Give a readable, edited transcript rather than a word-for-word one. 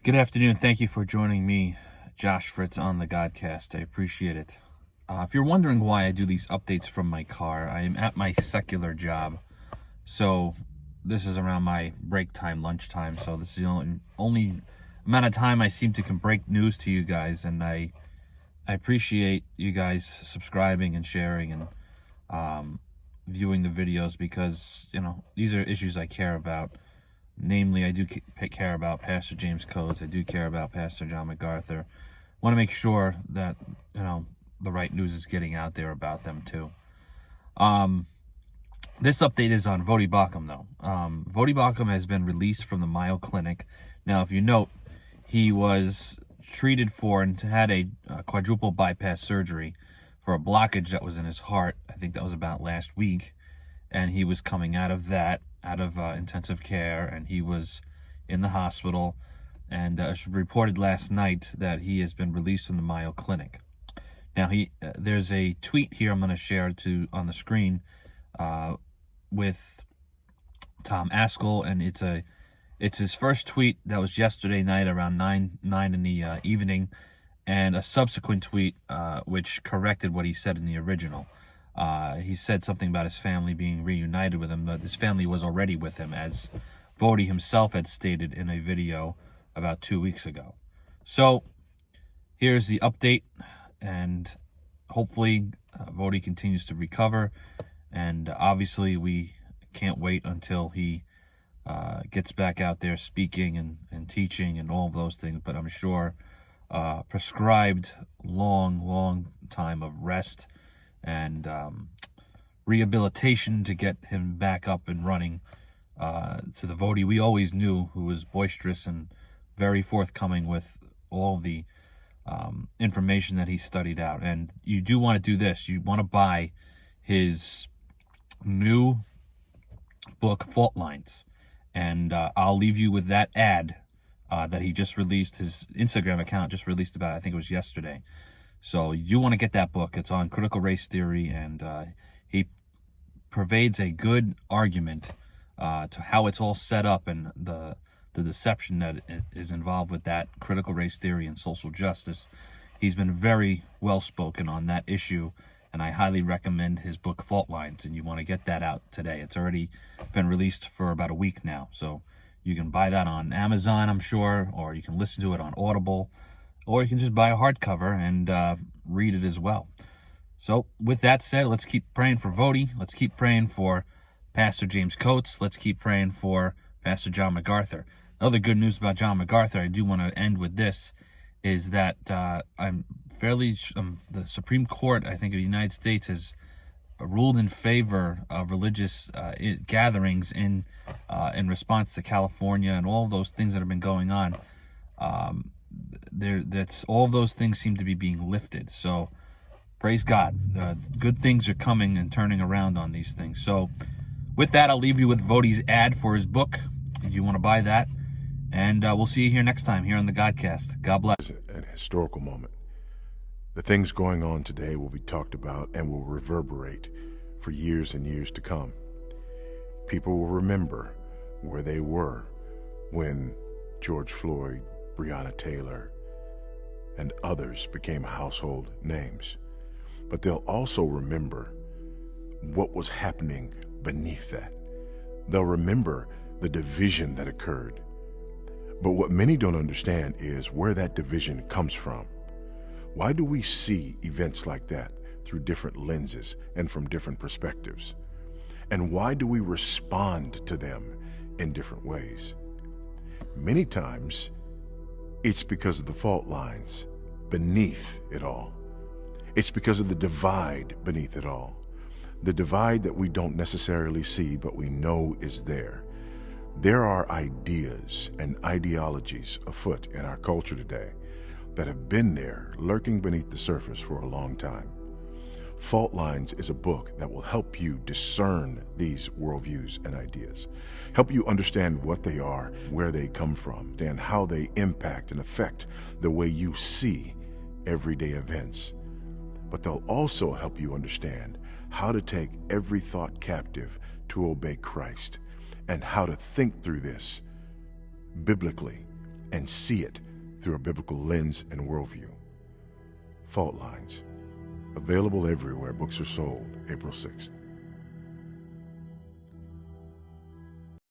Good afternoon. Thank you for joining me, Josh Fritz, on the Godcast. I appreciate it. If you're wondering why I do these updates from my car, I am at my secular job. So this is around my break time, lunchtime. So this is the only amount of time I seem to can break news to you guys. And I appreciate you guys subscribing and sharing and viewing the videos because, these are issues I care about. Namely, I do care about Pastor James Coates. I do care about Pastor John MacArthur. Want to make sure that, the right news is getting out there about them too. This update is on Voddie Baucham, though. Voddie Baucham has been released from the Mayo Clinic. Now, if you note, he was treated for and had a quadruple bypass surgery for a blockage that was in his heart. I think that was about last week. And he was coming out of that, out of intensive care, and he was in the hospital. And it was reported last night that he has been released from the Mayo Clinic. Now, there's a tweet here I'm going to share on the screen with Tom Ascol, and it's his first tweet that was yesterday night around 9 in the evening, and a subsequent tweet which corrected what he said in the original. He said something about his family being reunited with him, but his family was already with him, as Voddie himself had stated in a video about 2 weeks ago. So here's the update, and hopefully Voddie continues to recover, and obviously we can't wait until he gets back out there speaking and teaching and all of those things, but I'm sure prescribed long time of rest and rehabilitation to get him back up and running to the Voddie we always knew, who was boisterous and very forthcoming with all the information that he studied out. And you do want to do this. You want to buy his new book, Fault Lines. And I'll leave you with that ad that he just released. His Instagram account just released about, I think it was yesterday. So you want to get that book. It's on critical race theory, and he pervades a good argument to how it's all set up and the deception that is involved with that critical race theory and social justice. He's been very well spoken on that issue, and I highly recommend his book, Fault Lines, and you want to get that out today. It's already been released for about a week now, so you can buy that on Amazon, I'm sure, or you can listen to it on Audible, or you can just buy a hardcover and read it as well. So with that said, let's keep praying for Voddie. Let's keep praying for Pastor James Coates. Let's keep praying for Pastor John MacArthur. Other good news about John MacArthur, I do want to end with this, is that the Supreme Court, I think, of the United States has ruled in favor of religious gatherings in response to California and all those things that have been going on. That's all of those things seem to be being lifted. So praise God. Good things are coming and turning around on these things. So with that, I'll leave you with Voddie's ad for his book, if you want to buy that. And we'll see you here next time, here on the Godcast. God bless. An historical moment. The things going on today will be talked about and will reverberate for years and years to come. People will remember where they were when George Floyd, Breonna Taylor, and others became household names. But they'll also remember what was happening beneath that. They'll remember the division that occurred. But what many don't understand is where that division comes from. Why do we see events like that through different lenses and from different perspectives? And why do we respond to them in different ways? Many times, it's because of the fault lines beneath it all. It's because of the divide beneath it all. The divide that we don't necessarily see, but we know is there. There are ideas and ideologies afoot in our culture today that have been there, lurking beneath the surface for a long time. Fault Lines is a book that will help you discern these worldviews and ideas, help you understand what they are, where they come from, and how they impact and affect the way you see everyday events. But they'll also help you understand how to take every thought captive to obey Christ, and how to think through this biblically and see it through a biblical lens and worldview. Fault Lines. Available everywhere books are sold, April 6th.